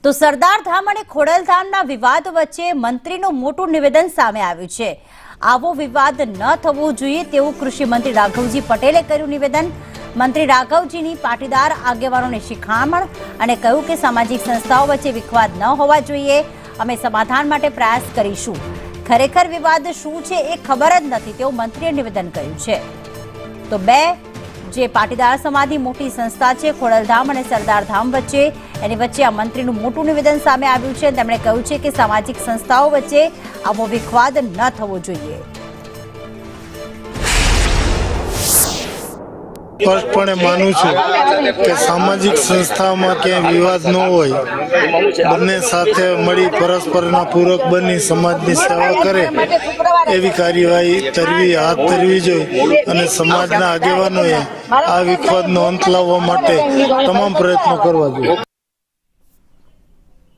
તો સરદાર ધામ અને ખોડલધામના વિવાદ વચ્ચે મંત્રીનું મોટું નિવેદન સામે આવ્યું છે। આવો વિવાદ ન થવો જોઈએ તેવું કૃષિ મંત્રી રાઘવજી પટેલે કર્યું નિવેદન। મંત્રી રાઘવજીની પાટીદાર આગેવાનોને શિખામણ અને કહ્યું કે સામાજિક સંસ્થાઓ વચ્ચે વિવાદ ન હોવા જોઈએ। અમે સમાધાન માટે પ્રયાસ કરીશું। ખરેખર વિવાદ શું છે એ ખબર જ નથી તેવું મંત્રીએ નિવેદન કર્યું છે। તો બે જે પાટીદાર સમાજની મોટી સંસ્થા છે ખોડલધામ અને સરદાર ધામ વચ્ચે એની વચ્ચે આ મંત્રીનું મોટું નિવેદન સામે આવ્યું છે। તેમણે કહ્યું છે કે સામાજિક સંસ્થાઓ વચ્ચે આવો વિવાદ ન થવો જોઈએ। સ્પષ્ટપણે માનું છું કે સામાજિક સંસ્થામાં ક્યાંય વિવાદ ન હોય, બંને સાથે મળી પરસ્પરના પૂરક બની સમાજની સેવા કરે એવી કાર્યવાહી હાથ ધરવી જોઈએ અને સમાજના આગેવાનોએ આ વિવાદનો અંત લાવવા માટે તમામ પ્રયત્નો કરવા જોઈએ।